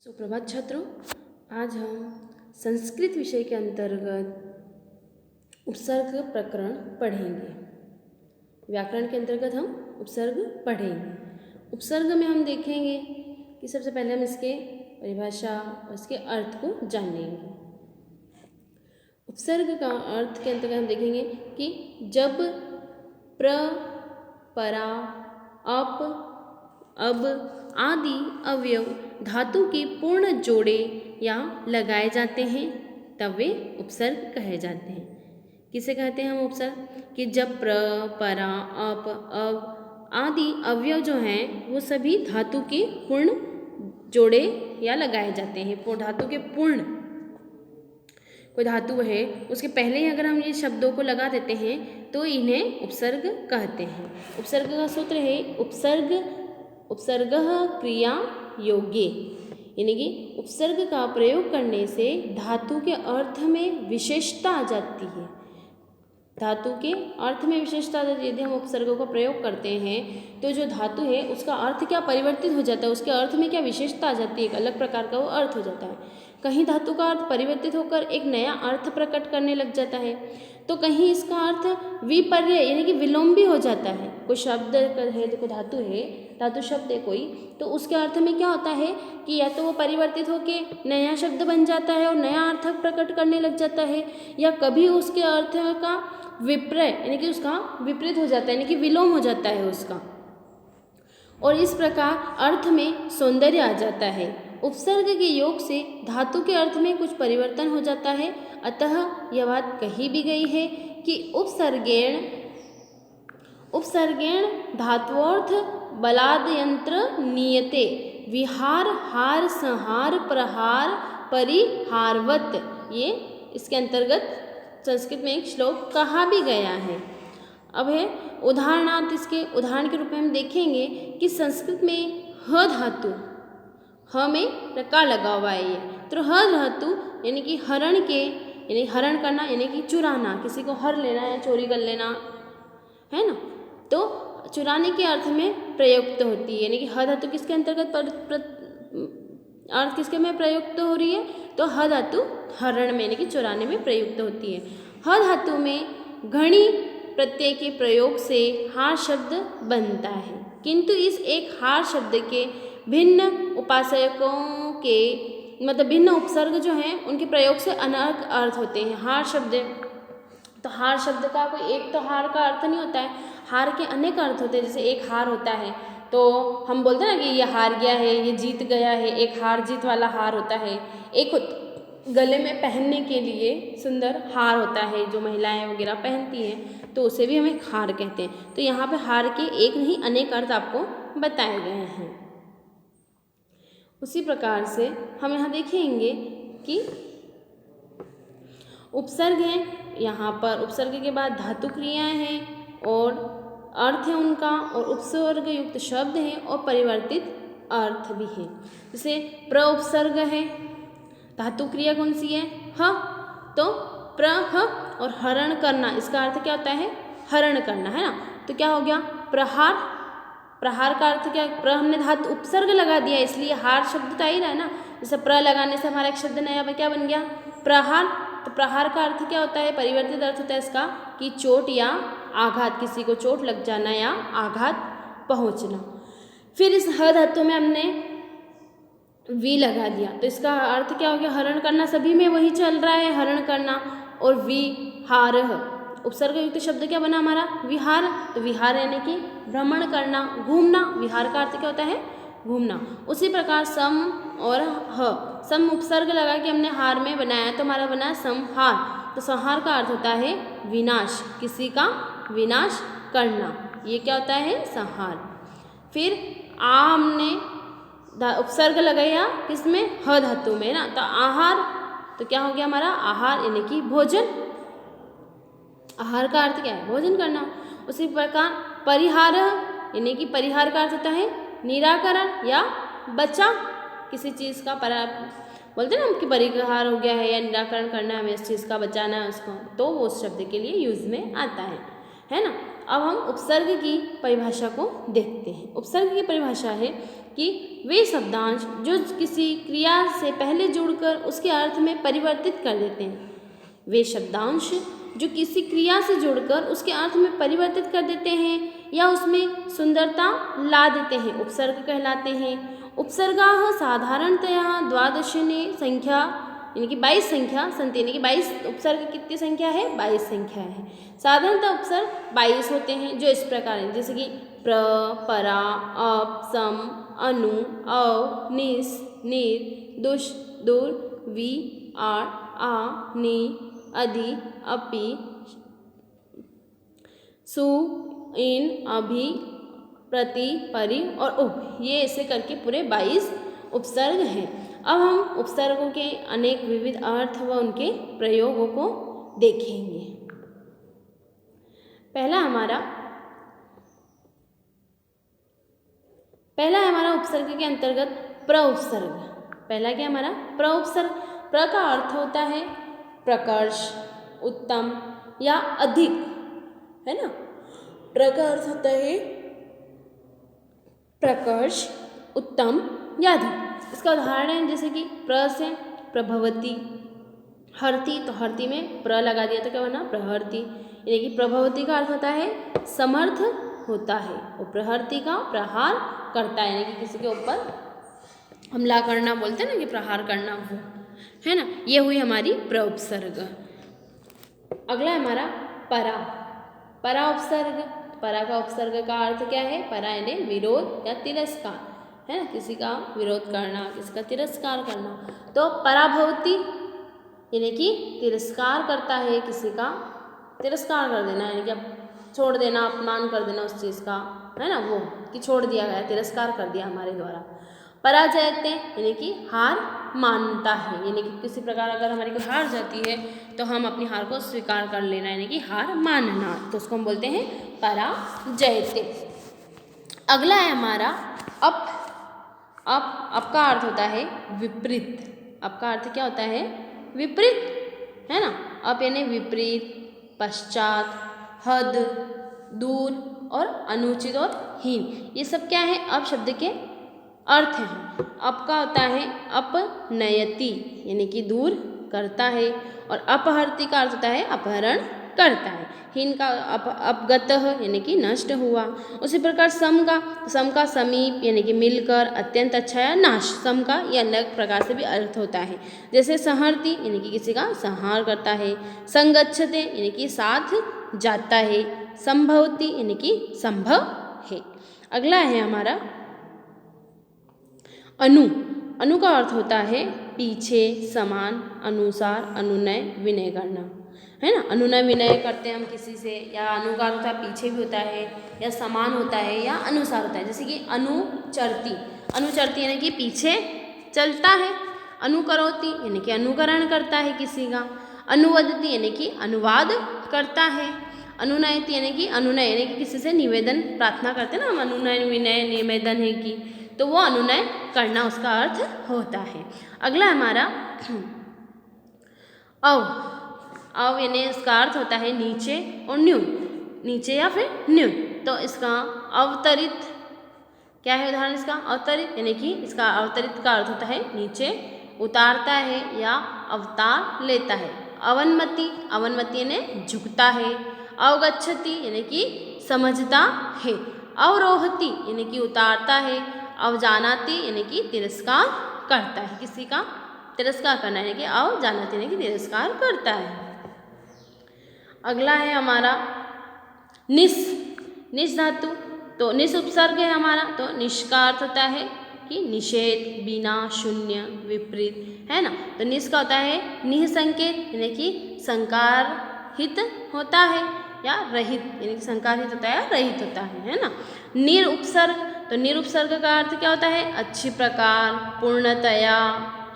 सुप्रभात छात्रों, आज हम संस्कृत विषय के अंतर्गत उपसर्ग प्रकरण पढ़ेंगे। व्याकरण के अंतर्गत हम उपसर्ग पढ़ेंगे। उपसर्ग में हम देखेंगे कि सबसे पहले हम इसके परिभाषा और इसके अर्थ को जानेंगे। उपसर्ग का अर्थ के अंतर्गत हम देखेंगे कि जब प्र, परा, अप, अब आदि अवयव धातु के पूर्ण जोड़े या लगाए जाते हैं तब वे उपसर्ग कहे जाते हैं। किसे कहते हैं हम उपसर्ग? कि जब प्र, परा, अप, अब आदि अवयव जो हैं वो सभी धातु के पूर्ण जोड़े या लगाए जाते हैं। धातु के पूर्ण, कोई धातु है उसके पहले ही अगर हम ये शब्दों को लगा देते हैं तो इन्हें उपसर्ग कहते हैं। उपसर्ग का सूत्र है उपसर्गः क्रिया योग्ये, यानी कि उपसर्ग का प्रयोग करने से धातु के अर्थ में विशेषता आ जाती है। धातु के अर्थ में विशेषता आ जाती है। यदि हम उपसर्गों का प्रयोग करते हैं तो जो धातु है उसका अर्थ क्या परिवर्तित हो जाता है, उसके अर्थ में क्या विशेषता आ जाती है, एक अलग प्रकार का वो अर्थ हो जाता है। कहीं धातु का अर्थ परिवर्तित होकर एक नया अर्थ प्रकट करने लग जाता है, तो कहीं इसका अर्थ विपर्य यानी कि विलोम भी हो जाता है। कोई शब्द है, कोई धातु है, धातु शब्द है कोई, तो उसके अर्थ में क्या होता है कि या तो वो परिवर्तित होकर नया शब्द बन जाता है और नया अर्थ प्रकट करने लग जाता है, या कभी उसके अर्थ का विपर्य यानी कि उसका विपरीत हो जाता है, यानी कि विलोम हो जाता है उसका, और इस प्रकार अर्थ में सौंदर्य आ जाता है। उपसर्ग के योग से धातु के अर्थ में कुछ परिवर्तन हो जाता है। अतः यह बात कही भी गई है कि उपसर्गेण धात्वोर्थ बलादयंत्र नीयते विहार हार संहार प्रहार परिहारवत। ये इसके अंतर्गत संस्कृत में एक श्लोक कहा भी गया है। अब है उदाहरणार्थ, इसके उदाहरण के रूप में हम देखेंगे कि संस्कृत में ह धातु, ह में रकार लगा हुआ है ये, तो ह धातु यानी कि हरण के, यानी हरण करना यानी कि चुराना, किसी को हर लेना या चोरी कर लेना है ना, तो चुराने के अर्थ में प्रयुक्त होती है। यानी कि ह धातु किसके अंतर्गत अर्थ किसके में प्रयुक्त हो रही है, तो ह धातु हरण में यानी कि चुराने में प्रयुक्त होती है। ह धातु में घणी प्रत्यय के प्रयोग से हार शब्द बनता है, किंतु इस एक हार शब्द के भिन्न उपासकों के मतलब भिन्न उपसर्ग जो हैं उनके प्रयोग से अनेक अर्थ होते हैं। हार शब्द, तो हार शब्द का कोई एक तो हार का अर्थ नहीं होता है, हार के अनेक अर्थ होते हैं। जैसे एक हार होता है तो हम बोलते हैं ना कि ये हार गया है, ये जीत गया है, एक हार जीत वाला हार होता है। एक गले में पहनने के लिए सुंदर हार होता है जो महिलाएं वगैरह पहनती हैं, तो उसे भी हम एक हार कहते हैं। तो यहाँ पे हार के एक नहीं अनेक अर्थ आपको बताए गए हैं। उसी प्रकार से हम यहाँ देखेंगे कि उपसर्ग है, यहाँ पर उपसर्ग के बाद धातु क्रियाएं हैं और अर्थ है उनका, और उपसर्ग युक्त शब्द हैं और परिवर्तित अर्थ भी है। जैसे प्र उपसर्ग है, धातु क्रिया कौन सी है? ह, तो प्र ह और हरण करना, इसका अर्थ क्या होता है? हरण करना, है ना। तो क्या हो गया? प्रहार। प्रहार का अर्थ क्या? प्र हमने धातु उपसर्ग लगा दिया इसलिए हार शब्द तो आ ही रहा है ना। जैसे प्र लगाने से हमारा एक शब्द नया क्या बन गया? प्रहार। तो प्रहार का अर्थ क्या होता है? परिवर्तित अर्थ होता है इसका कि चोट या आघात, किसी को चोट लग जाना या आघात पहुंचना। फिर इस ह धातु में हमने वी लगा दिया, तो इसका अर्थ क्या हो गया? हरण करना। सभी में वही चल रहा है, हरण करना। और विहारः, उपसर्ग युक्त शब्द क्या बना हमारा? विहार। तो विहार यानी कि भ्रमण करना, घूमना। विहार का अर्थ क्या होता है? घूमना। उसी प्रकार सम और ह, सम उपसर्ग लगा के हमने हार में बनाया तो हमारा बना संहार। तो संहार का अर्थ होता है विनाश, किसी का विनाश करना, ये क्या होता है? संहार। फिर आ हमने उपसर्ग लगाया किसमें? ह धातु में ना, तो आहार। तो क्या हो गया हमारा? आहार यानी कि भोजन। आहार का अर्थ क्या है? भोजन करना। उसी प्रकार परिहार यानी कि परिहार का अर्थ होता है निराकरण या बचा, किसी चीज़ का बोलते हैं ना कि परिहार हो गया है या निराकरण करना है, हमें इस चीज़ का बचाना है उसको, तो वो उस शब्द के लिए यूज में आता है ना। अब हम उपसर्ग की परिभाषा को देखते हैं। उपसर्ग की परिभाषा है कि वे शब्दांश जो किसी क्रिया से पहले जुड़कर उसके अर्थ में परिवर्तित कर देते हैं। वे शब्दांश जो किसी क्रिया से जुड़कर उसके अर्थ में परिवर्तित कर देते हैं या उसमें सुंदरता ला देते हैं, उपसर्ग कहलाते हैं। उपसर्गाः साधारणतया द्वादशिने संख्या यानी कि 22 संख्या सन्ति, यानी कि 22 उपसर्ग कितनी संख्या है? 22 संख्या है। साधारणतः उपसर्ग 22 होते हैं, जो इस प्रकार हैं, जैसे कि प्र, परा, अप, सम, अनु, अव, निस, निर, दुष, दुर, वि, आर, आ, नि, अधि, अपि, सु, इन, अभि, प्रति, परि और उप, ये ऐसे करके पूरे 22 उपसर्ग हैं। अब हम उपसर्गों के अनेक विविध अर्थ व उनके प्रयोगों को देखेंगे। पहला हमारा उपसर्ग के अंतर्गत प्रउपसर्ग। पहला क्या हमारा? प्रउपसर्ग। प्र का अर्थ होता है प्रकर्ष, उत्तम या अधिक, है ना। प्र का अर्थ होता है प्रकर्ष, उत्तम या अधिक। इसका उदाहरण है जैसे कि प्र से प्रभवती, हरती, तो हरती में प्र लगा दिया तो क्या बना? प्रहरती। यानी कि प्रभवती का अर्थ होता है समर्थ होता है और प्रहरती का प्रहार करता है, यानी कि किसी के ऊपर हमला करना बोलते हैं ना, कि प्रहार करना, वो है ना। ये हुई हमारी प्रउपसर्ग। अगला है हमारा परा। परा उपसर्ग। परा का उपसर्ग का अर्थ क्या है? परा यानी विरोध या तिरस्कार, है ना, किसी का विरोध करना, किसी का तिरस्कार करना। तो पराभवती यानी कि तिरस्कार करता है, किसी का तिरस्कार कर देना, यानी कि अब छोड़ देना, अपमान कर देना उस चीज़ का, है ना, वो कि छोड़ दिया गया, तिरस्कार कर दिया हमारे द्वारा। पराजयते यानी कि हार मानता है, यानी कि किसी प्रकार अगर हमारी कोई हार जाती है तो हम अपनी हार को स्वीकार कर लेना, यानी कि हार मानना, तो उसको हम बोलते हैं पराजयते। अगला है हमारा अप। अप का अर्थ होता है विपरीत। अप का अर्थ क्या होता है? विपरीत, है ना। अप यानी विपरीत, पश्चात, हद, दूर और अनुचित और हीन, ये सब क्या है? अप शब्द के अर्थ हैं। अप का होता है अपनयति यानी कि दूर करता है, और अपहरति का अर्थ होता है अपहरण करता है। हीन का अपगतः यानी कि नष्ट हुआ। उसी प्रकार सम का समीप यानी कि मिलकर, अत्यंत अच्छा या नाश, सम का ये अलग प्रकार से भी अर्थ होता है। जैसे संहरति यानी कि किसी का संहार करता है, संगच्छते यानी कि साथ जाता है, संभवति यानी कि संभव है। अगला है हमारा अनु। अनु का अर्थ होता है पीछे, समान, अनुसार, अनुनय, विनय करना, है ना। अनुनय विनय करते हैं हम किसी से, या अनु का अर्थ पीछे भी होता है, या समान होता है, या अनुसार होता है। जैसे कि अनुचरती, अनुचरती यानी कि पीछे चलता है। अनुकरोति यानी कि अनुकरण करता है किसी का। अनुवदति यानी कि अनुवाद करता है। अनुनयति यानी कि अनुनय यानी कि किसी से निवेदन प्रार्थना करते हैं ना हम, अनुनय विनय निवेदन है कि, तो वो अनुनय करना उसका अर्थ होता है। अगला हमारा अव। अव यानी इसका अर्थ होता है नीचे और न्यून, नीचे या फिर न्यून। तो इसका अवतरित क्या है? उदाहरण इसका अवतरित यानी कि इसका अवतरित का अर्थ होता है नीचे उतारता है या अवतार लेता है। अवनमति, अवनमति यानी झुकता है। अवगच्छति यानी कि समझता है। अवरोहति यानी कि उतारता है। अवजानाति यानी कि तिरस्कार करता है, किसी का तिरस्कार करना यानी कि अवजानाति यानी कि तिरस्कार करता है। अगला है हमारा निस। निस धातु, तो निस उपसर्ग है हमारा, तो निश का अर्थ होता है कि निषेध, बिना, शून्य, विपरीत, है ना। तो निस का होता है निह संकेत यानी कि संकारहित होता है, या रहित यानी कि संकारहित होता है या रहित होता है ना। निर उपसर्ग, तो निर उपसर्ग का अर्थ क्या होता है? अच्छी प्रकार, पूर्णतया,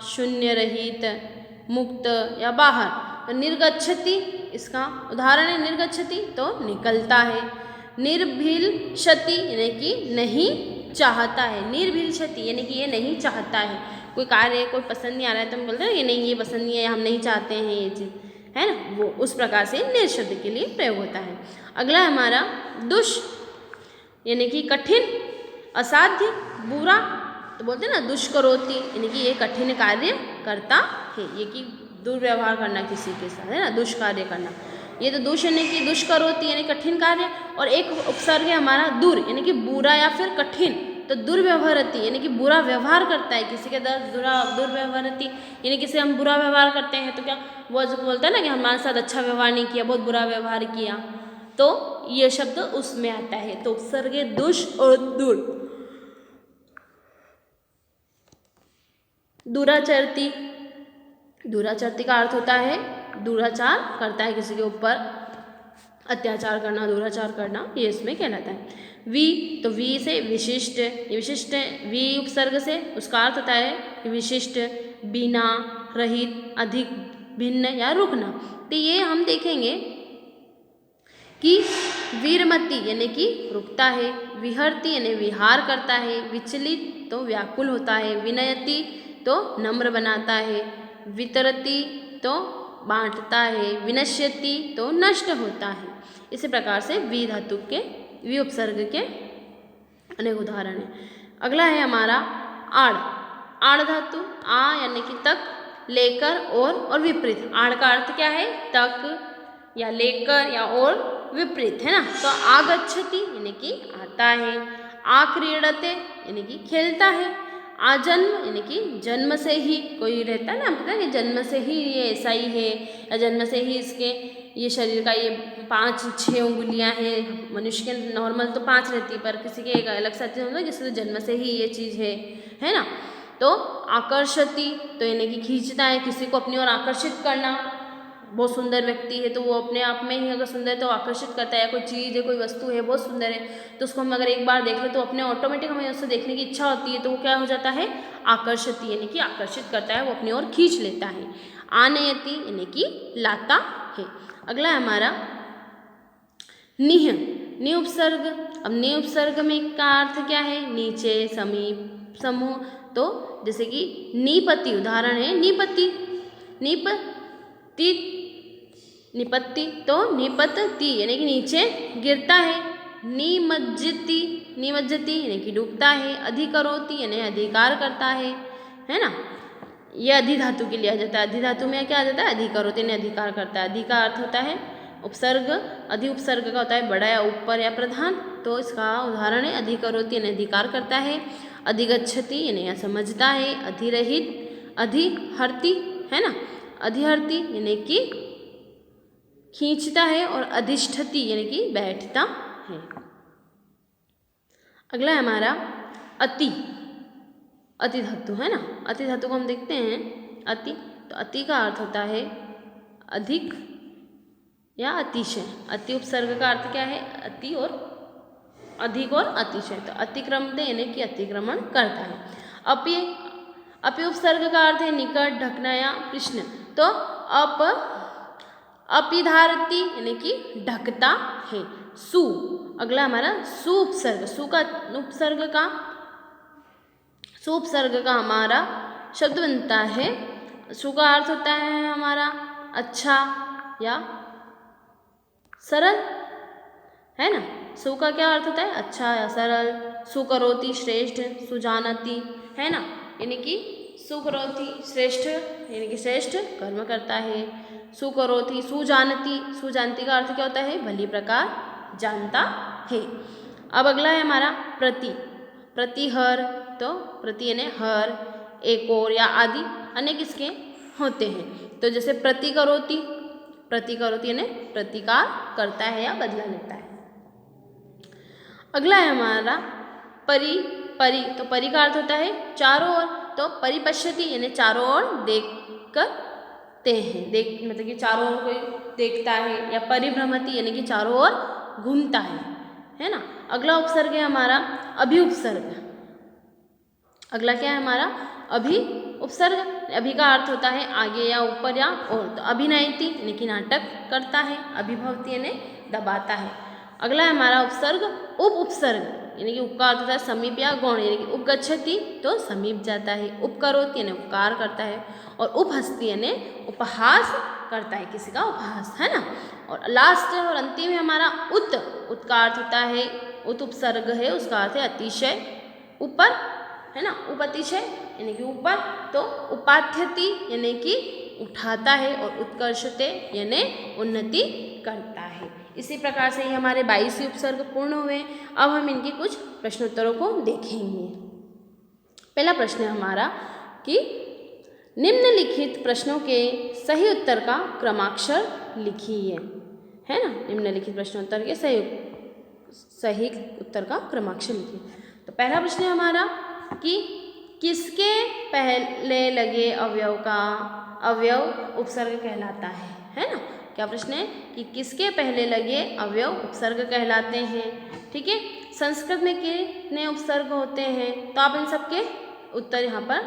शून्य रहित, मुक्त या बाहर। तो निर्गच्छति, इसका उदाहरण है निर्गच्छति, तो निकलता है। निर्भिलषति यानी कि नहीं चाहता है। निर्भिलषति यानी कि ये नहीं चाहता है, कोई कार्य कोई पसंद नहीं आ रहा है तो हम बोलते हैं ये नहीं, ये पसंद नहीं है, हम नहीं चाहते हैं ये चीज़, है ना, वो उस प्रकार से निर शब्द के लिए प्रयोग होता है। अगला है हमारा दुष, यानी कि कठिन, असाध्य, बुरा, तो बोलते हैं ना दुष्करोति, यानी कि ये कठिन कार्य करता है, ये कि दुर्व्यवहार करना किसी के साथ, है ना, दुष्कार्य करना, ये तो दुष यानी कि दुष्करोति यानी कठिन कार्य। और एक उपसर्ग है हमारा दुर, यानी कि बुरा या फिर कठिन, तो दुर्व्यवहारति यानी कि बुरा व्यवहार करता है किसी के साथ, दुर्व्यवहारति यानी किसी हम बुरा व्यवहार करते हैं तो क्या वो जो बोलता है ना कि हमारे साथ अच्छा व्यवहार नहीं किया, बहुत बुरा व्यवहार किया, तो ये शब्द उसमें आता है। तो उपसर्ग दुष और दुर। दुराचरति, दुराचरति का अर्थ होता है दुराचार करता है, किसी के ऊपर अत्याचार करना, दुराचार करना, ये इसमें कहलाता है। वी, तो वी से विशिष्ट, विशिष्ट वी उपसर्ग से उसका अर्थ होता है विशिष्ट, बिना, रहित, अधिक, भिन्न या रुकना। तो ये हम देखेंगे कि वीरमति यानी कि रुकता है, विहरती यानी विहार करता है, विचलित तो व्याकुल होता है, विनयति तो नम्र बनाता है, वितरति तो बांटता है, विनश्यति तो नष्ट होता है। इसी प्रकार से वी धातु के, वी उपसर्ग के अनेक उदाहरण हैं। अगला है हमारा आड़, आड़ धातु, आ यानी कि तक, लेकर, और विपरीत। आड़ का अर्थ क्या है, तक या लेकर या और विपरीत, है ना। तो आगच्छति यानी कि आता है, आक्रीडते यानी कि खेलता है, आजन्म यानी कि जन्म से ही, कोई रहता है ना, हम कहते हैं कि जन्म से ही ये ऐसा ही है, या जन्म से ही इसके ये शरीर का ये 5-6 उंगलियां हैं, मनुष्य के नॉर्मल तो 5 रहती है, पर किसी के एक अलग सा होता है जिससे जन्म से ही ये चीज़ है ना। तो आकर्षति तो यानी कि खींचता है, किसी को अपनी ओर आकर्षित करना, बहुत सुंदर व्यक्ति है तो वो अपने आप में ही अगर सुंदर है तो आकर्षित करता है, या कोई चीज़ है, कोई वस्तु है बहुत सुंदर है तो उसको हम अगर एक बार देख लें तो अपने ऑटोमेटिक हमें उससे देखने की इच्छा होती है, तो वो क्या हो जाता है, आकर्षति यानी कि आकर्षित करता है, वो अपनी ओर खींच लेता है। आनयति यानी कि लाता है। अगला है हमारा निह, नि उपसर्ग। अब नि उपसर्ग में का अर्थ क्या है, नीचे, समीप, समूह। तो जैसे कि निपति, उदाहरण है निपति, निपति, निपत्ति तो निपतति यानी कि नीचे गिरता है, निमज्जति, निमज्जति यानी कि डूबता है, अधिकरोति यानी अधिकार करता है ना। यह अधि धातु के लिए आ जाता है, अधि धातु में क्या आ जाता है, अधिकरोति यानी अधिकार करता है। अधि का अर्थ होता है उपसर्ग, अधि उपसर्ग का होता है बड़ा या ऊपर या प्रधान, तो इसका उदाहरण है अधिकरोति यानी अधिकार करता है, अधिगच्छति यानी समझता है, अधिरहित, अधिहर्ति है ना, अधिहर्ति यानी कि खींचता है, और अधिष्ठति यानी कि बैठता है। अगला है हमारा अति, अति धातु है ना। अति धातु को हम देखते हैं, अति, तो अति का अर्थ होता है अधिक या अतिशय। अति उपसर्ग का अर्थ क्या है, अति और अधिक और अतिशय, तो अतिक्रमते यानी कि अतिक्रमण करता है। अपि, अपि उपसर्ग का अर्थ है निकट, ढकना या कृष्ण, तो अपिधारती यानी कि ढकता है। सु, अगला हमारा सु उपसर्ग, सु का उपसर्ग का, सु उपसर्ग का हमारा शब्द बनता है, सु का अर्थ होता है हमारा अच्छा या सरल, है ना। सु का क्या अर्थ होता है, अच्छा या सरल। सुकरोति श्रेष्ठ, सुजानती है ना, यानी कि सुकरोति श्रेष्ठ यानी कि श्रेष्ठ कर्म करता है। सुकरोति, सुजानती, सुजानती का अर्थ क्या होता है, भली प्रकार जानता है। अब अगला है हमारा प्रति, प्रतिहर, तो प्रति यानी हर, एक और या आदि अनेक इसके होते हैं। तो जैसे प्रतिकरोति, प्रतिकरोति यानी प्रतिकार करता है या बदला लेता है। अगला है हमारा परि, परि, तो परि का अर्थ होता है चारों ओर, तो परिपश्यति यानी चारों ओर देख करते हैं, देख मतलब कि चारों ओर कोई देखता है, या परिभ्रमति यानी कि चारों ओर घूमता है ना। अगला उपसर्ग है हमारा अभि उपसर्ग। अगला क्या है हमारा अभि उपसर्ग। अभि का अर्थ होता है आगे या ऊपर या और, तो अभिनयति यानी कि नाटक करता है, अभिभवति यानी दबाता है। अगला है हमारा उपसर्ग उप उपसर्ग, यानी कि उप का अर्थ होता है समीप या गौण, यानी कि उपगच्छति तो समीप जाता है, उपकरोति यानी उपकार करता है, और उपहस्ति यानी उपहास करता है, किसी का उपहास, है ना। और लास्ट और अंतिम है हमारा उत। उत का अर्थ होता है, उत उपसर्ग है, उसका अर्थ है अतिशय, ऊपर, है ना। उपअतिशय यानी कि ऊपर, तो उपाध्यति यानी कि उठाता है, और उत्कर्षते यानी उन्नति करता है। इसी प्रकार से ये हमारे 22 उपसर्ग पूर्ण हुए। अब हम इनके कुछ प्रश्नोत्तरों को देखेंगे। पहला प्रश्न है हमारा कि निम्नलिखित प्रश्नों के सही उत्तर का क्रमाक्षर लिखिए, है ना। निम्नलिखित प्रश्नोत्तर के सही उत्तर का क्रमाक्षर लिखिए। तो पहला प्रश्न है हमारा कि किसके पहले लगे अवयव का अवयव उपसर्ग कहलाता है ना। क्या प्रश्न है कि किसके पहले लगे अवयव उपसर्ग कहलाते हैं, ठीक है। संस्कृत में कितने उपसर्ग होते हैं, तो आप इन सब के उत्तर यहाँ पर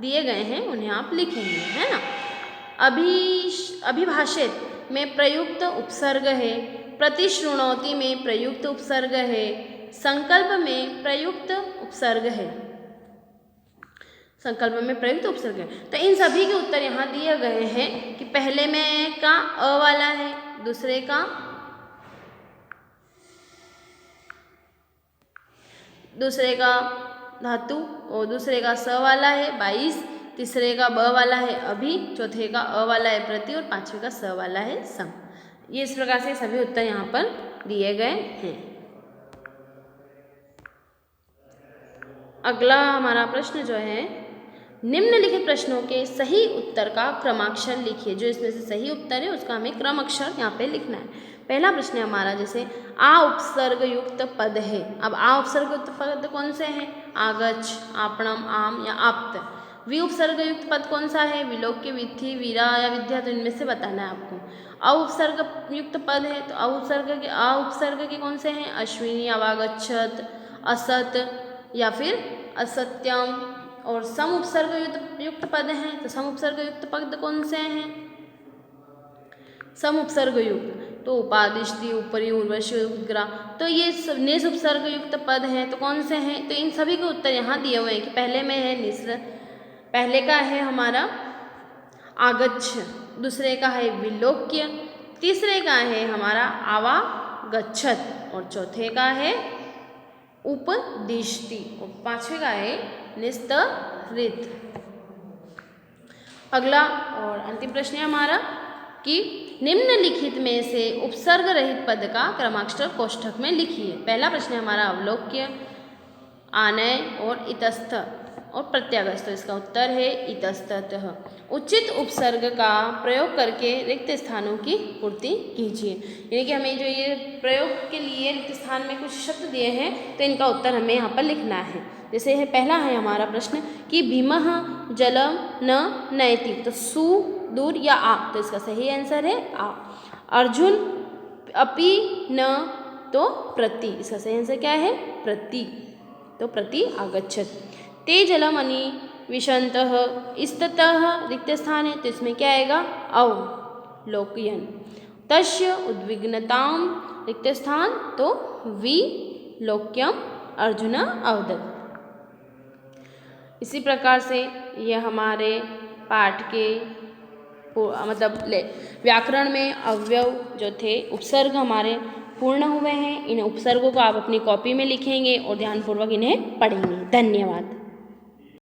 दिए गए हैं, उन्हें आप लिखेंगे, है ना। अभिभाषित में प्रयुक्त उपसर्ग है, प्रतिश्रुणोति में प्रयुक्त उपसर्ग है, संकल्प में प्रयुक्त उपसर्ग है, संकल्प में प्रयुक्त उपसर्ग है। तो इन सभी के उत्तर यहाँ दिए गए हैं कि पहले में का अ वाला है, दूसरे का धातु और दूसरे का स वाला है 22, तीसरे का ब वाला है अभी, चौथे का अ वाला है प्रति, और पांचवे का स वाला है सम। ये इस प्रकार से सभी उत्तर यहाँ पर दिए गए हैं। अगला हमारा प्रश्न जो है, निम्नलिखित प्रश्नों के सही उत्तर का क्रमाक्षर लिखिए। जो इसमें से सही उत्तर है उसका हमें क्रमाक्षर यहाँ पे लिखना है। पहला प्रश्न है हमारा, जैसे आ उपसर्ग युक्त पद है। अब आ उपसर्ग युक्त पद कौन से हैं, आगच्छ, आपणम, आम या आप्त। वि उपसर्ग युक्त पद कौन सा है, विलोक्य, विथि, वीरा या विद्या। तो इनमें से बताना है आपको। अ उपसर्ग युक्त पद है, तो अ उपसर्ग के कौन से हैं, अश्विनी, अवागच्छत, असत या फिर असत्यम। और सम उपसर्ग युक्त पद हैं, तो सम उपसर्ग युक्त पद कौन से हैं, सम उपसर्ग युक्त, तो उपादिष्टि, ऊपरी, उर्वशी, उद्ग्रा। तो ये निस उपसर्ग युक्त पद हैं, तो कौन से हैं, तो इन सभी के उत्तर यहाँ दिए हुए हैं कि पहले में है निस्र, पहले का है हमारा आगच्छ, दूसरे का है विलोक्य, तीसरे का है हमारा आवागच्छत, और चौथे का है उपदिष्टि, और पांचवे का है निस्तरित। अगला और अंतिम प्रश्न है हमारा कि निम्नलिखित में से उपसर्ग रहित पद का क्रमाक्षर कोष्ठक में लिखिए। पहला प्रश्न है हमारा अवलोक्य, आनय और इतस्थ और प्रत्यागस्त। तो इसका उत्तर है इतस्ततः। उचित उपसर्ग का प्रयोग करके रिक्त स्थानों की पूर्ति कीजिए। यानी कि हमें जो ये प्रयोग के लिए रिक्त स्थान में कुछ शब्द दिए हैं, तो इनका उत्तर हमें यहाँ पर लिखना है। जैसे है पहला है हमारा प्रश्न कि भीमः जलम न नयति। तो सु दूर या आ, तो इसका सही आंसर है आ। अर्जुन अपि न, तो प्रति, इसका सही आंसर क्या है, प्रति, तो प्रति आगच्छत। ते जलम अनि विशंतः, इस्ततः रिक्त स्थान है, तो इसमें क्या आएगा, अवलोकयन। तस्य उद्विग्नताम रिक्त स्थान, तो विलोक्यम अर्जुन अवदत्। इसी प्रकार से यह हमारे पाठ के मतलब व्याकरण में अवयव जो थे उपसर्ग हमारे पूर्ण हुए हैं। इन उपसर्गों को आप अपनी कॉपी में लिखेंगे और ध्यानपूर्वक इन्हें पढ़ेंगे। धन्यवाद।